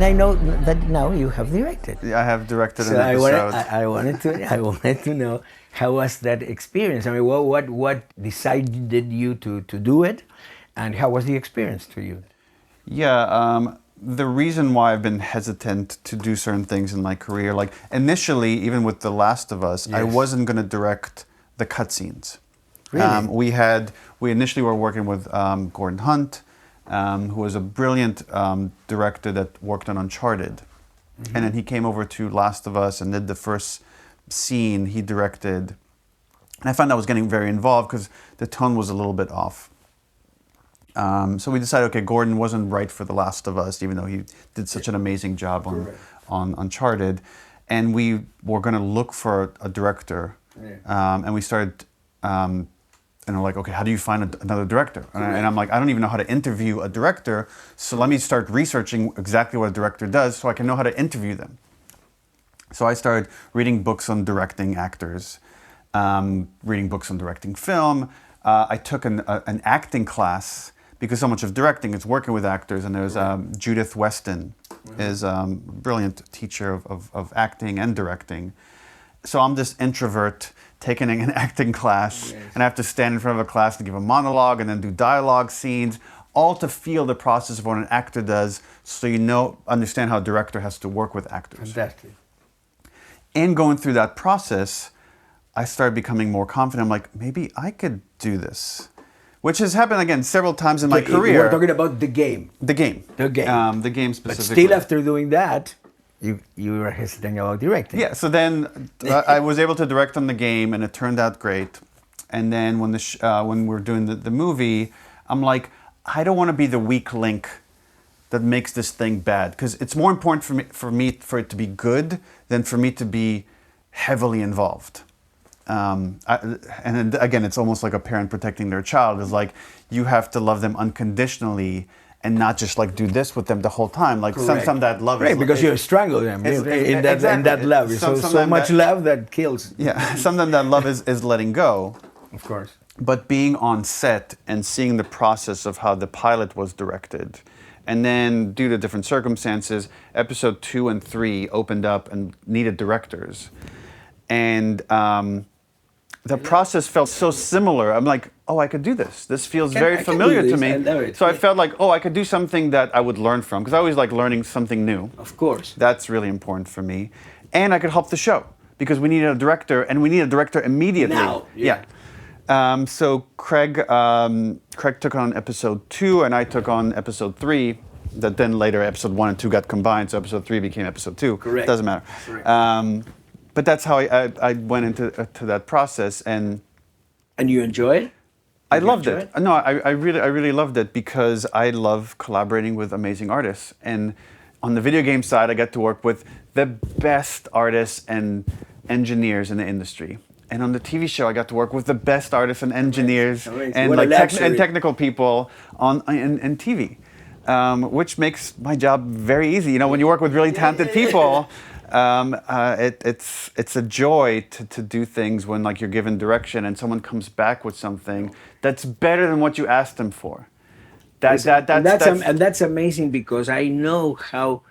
I know that now you have directed. I have directed an So episode. I wanted to know, how was that experience? I mean, what decided you to do it, and how was the experience to you? Yeah, the reason why I've been hesitant to do certain things in my career, like initially, even with The Last of Us, I Yes. wasn't going to direct the cutscenes. Really? We initially were working with Gordon Hunt, who was a brilliant director that worked on Uncharted. And then he came over to Last of Us and did the first scene he directed. And I found I was getting very involved because the tone was a little bit off. So we decided, okay, Gordon wasn't right for The Last of Us, even though he did such an amazing job on Uncharted. And we were going to look for a director. Yeah. And we started, and we're like, okay, how do you find another director? And I'm like, I don't even know how to interview a director, so let me start researching exactly what a director does so I can know how to interview them. So I started reading books on directing actors, reading books on directing film. I took an acting class, because so much of directing is working with actors, and there's Judith Weston is a brilliant teacher of acting and directing. So I'm this introvert taking an acting class, and I have to stand in front of a class to give a monologue and then do dialogue scenes, all to feel the process of what an actor does, so you understand how a director has to work with actors. Fantastic. In going through that process, I started becoming more confident. I'm like, maybe I could do this. Which has happened, again, several times in my career. We're talking about the game. The game. The game. The game But specifically. still, after doing that, you were hesitant about directing. Yeah, so then I was able to direct on the game, and it turned out great. And then when we're doing the movie, I'm like, I don't want to be the weak link that makes this thing bad, because it's more important for it to be good than for me to be heavily involved. And then, again, it's almost like a parent protecting their child. It's like, you have to love them unconditionally and not just like do this with them the whole time. Like some that love is because you strangle them in that love. So much love that kills. Yeah, sometimes that love is letting go. Of course. But being on set and seeing the process of how the pilot was directed, and then due to different circumstances, episode 2 and 3 opened up and needed directors. And the process felt so similar. I'm like, oh, I could do this. This feels very familiar to me. So I felt like, oh, I could do something that I would learn from, because I always like learning something new. Of course. That's really important for me. And I could help the show, because we needed a director, and we need a director immediately. Now. Yeah. So Craig took on episode 2, and I took on episode 3. That then later episode 1 and 2 got combined, so episode 3 became episode 2. Correct. Doesn't matter. Correct. But that's how I went into that process, and you enjoy it? I loved it. No, I really loved it, because I love collaborating with amazing artists. And on the video game side, I get to work with the best artists and engineers in the industry. And on the TV show, I got to work with the best artists and engineers and technical people in TV, which makes my job very easy. You know, when you work with really talented people. It's a joy to do things when, like, you're given direction and someone comes back with something that's better than what you asked them for. That's amazing, because I know how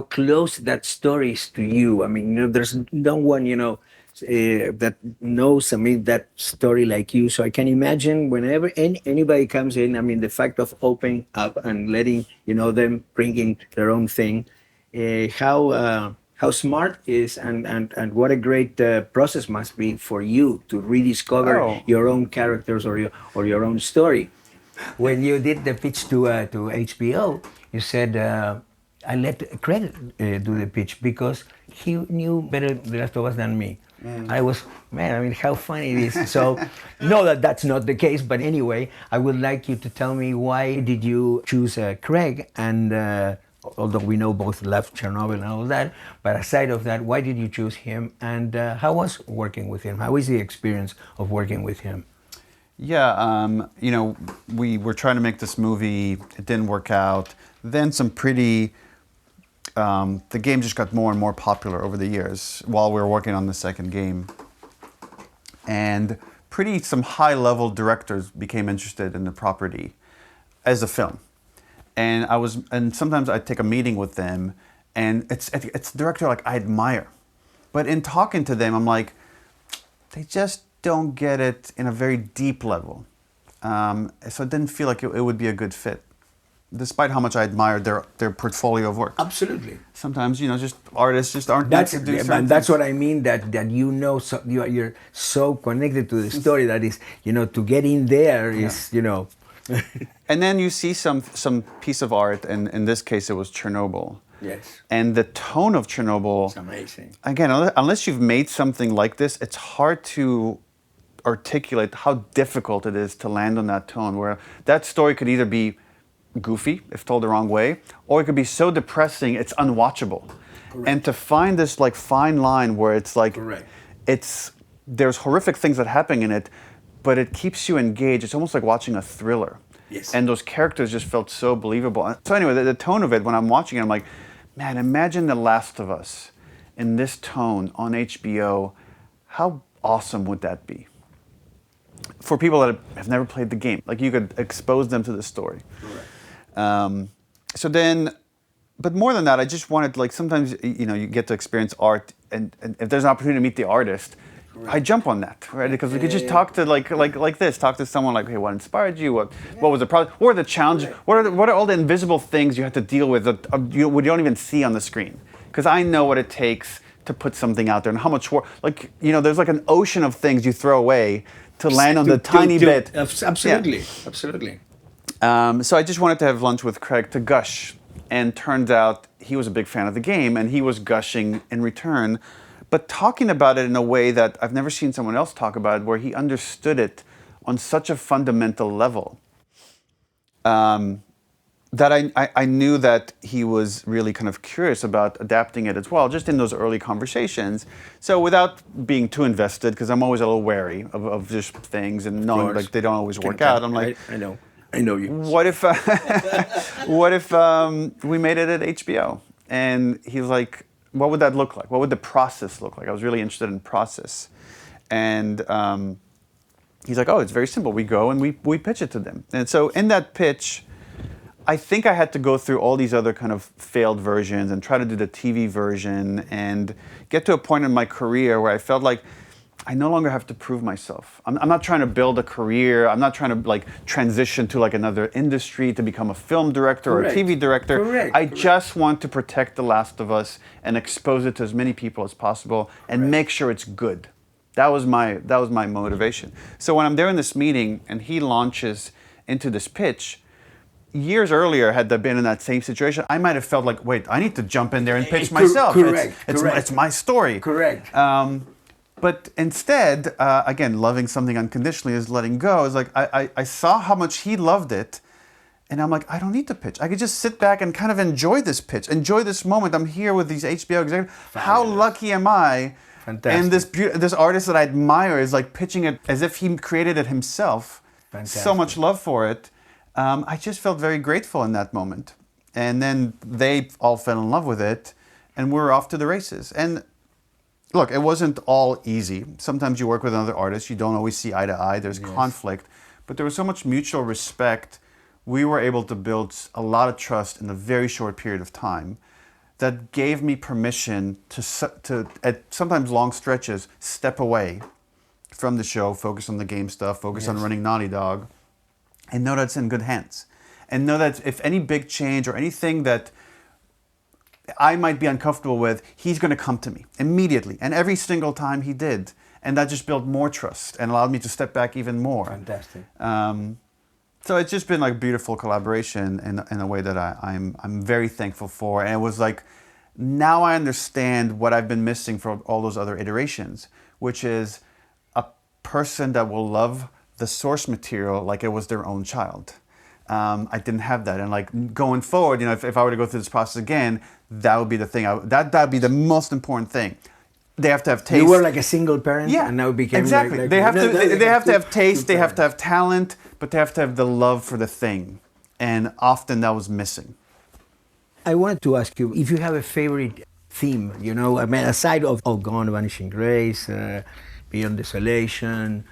close that story is to you. I mean, there's no one that knows, that story like you. So I can imagine whenever anybody comes in, the fact of opening up and letting them bringing their own thing. How smart is and what a great process must be for you to rediscover your own characters or your own story. When you did the pitch to HBO, you said, I let Craig do the pitch because he knew better The Last of Us than me. I was, how funny it is. So, no, that's not the case, but anyway, I would like you to tell me, why did you choose Craig? And although we know both left Chernobyl and all that, but aside of that, why did you choose him? And how was working with him? How is the experience of working with him? Yeah, we were trying to make this movie. It didn't work out. Then some pretty... the game just got more and more popular over the years while we were working on the second game. And some high-level directors became interested in the property as a film. and sometimes I'd take a meeting with them, and it's a director like I admire, but in talking to them, I'm like, they just don't get it in a very deep level. So it didn't feel like it would be a good fit, despite how much I admired their portfolio of work. Absolutely. Sometimes, just artists just aren't meant to do certain and that's things. what I mean, that so, you're so connected to the story that is, to get in there is, And then you see some piece of art, and in this case it was Chernobyl. Yes. And the tone of Chernobyl. It's amazing. Again, unless you've made something like this, it's hard to articulate how difficult it is to land on that tone, where that story could either be goofy if told the wrong way, or it could be so depressing it's unwatchable. Correct. And to find this like fine line where it's like, Correct. there's horrific things that happen in it, but it keeps you engaged. It's almost like watching a thriller. Yes. And those characters just felt so believable. So anyway, the tone of it, when I'm watching it, I'm like, man, imagine The Last of Us in this tone on HBO. How awesome would that be? For people that have never played the game, like you could expose them to the story. Correct. So then, but more than that, I just wanted, like, sometimes, you get to experience art, and if there's an opportunity to meet the artist, Correct. I jump on that, right? Because we could just talk to like this, talk to someone like, hey, what inspired you? What was the problem? What are the challenges? Correct. What are all the invisible things you have to deal with that you don't even see on the screen? Because I know what it takes to put something out there, and how much work. Like, there's like an ocean of things you throw away to land on the tiny bit. Absolutely. Yeah. Absolutely. So I just wanted to have lunch with Craig to gush, and turned out he was a big fan of the game, and he was gushing in return, but talking about it in a way that I've never seen someone else talk about it, where he understood it on such a fundamental level, that I knew that he was really kind of curious about adapting it as well, just in those early conversations. So without being too invested, because I'm always a little wary of just things and knowing like they don't always work out. I'm like, I know you. What if we made it at HBO? And he's like, what would that look like? What would the process look like? I was really interested in process. And he's like, oh, it's very simple. We go and we pitch it to them. And so in that pitch, I think I had to go through all these other kind of failed versions and try to do the TV version and get to a point in my career where I felt like I no longer have to prove myself. I'm not trying to build a career. I'm not trying to like transition to like another industry to become a film director or a TV director. Correct. I just want to protect The Last of Us and expose it to as many people as possible and make sure it's good. That was my motivation. So when I'm there in this meeting and he launches into this pitch, years earlier, had I been in that same situation, I might have felt like, wait, I need to jump in there and pitch myself. Correct. It's my story. Correct. But instead, again, loving something unconditionally is letting go. It's like I saw how much he loved it, and I'm like, I don't need to pitch. I could just sit back and kind of enjoy this pitch, enjoy this moment. I'm here with these HBO executives. How lucky am I? Fantastic. And this artist that I admire is like pitching it as if he created it himself. Fantastic. So much love for it. I just felt very grateful in that moment. And then they all fell in love with it, and we're off to the races. And look, it wasn't all easy. Sometimes you work with another artist, you don't always see eye to eye, there's conflict. But there was so much mutual respect. We were able to build a lot of trust in a very short period of time that gave me permission to at sometimes long stretches, step away from the show, focus on the game stuff, focus on running Naughty Dog, and know that it's in good hands. And know that if any big change or anything that I might be uncomfortable with, he's going to come to me immediately. And every single time he did. And that just built more trust and allowed me to step back even more. Fantastic. So it's just been like a beautiful collaboration in a way that I'm very thankful for. And it was like, now I understand what I've been missing from all those other iterations, which is a person that will love the source material like it was their own child. I didn't have that, and like going forward, if I were to go through this process again, that would be the thing. That would be the most important thing. They have to have taste. You were like a single parent, and now it became exactly. Like they have to have taste. They have to parents. have talent, but they have to have the love for the thing, and often that was missing. I wanted to ask you if you have a favorite theme. I mean, aside of Gone, Vanishing Grace, Beyond Desolation.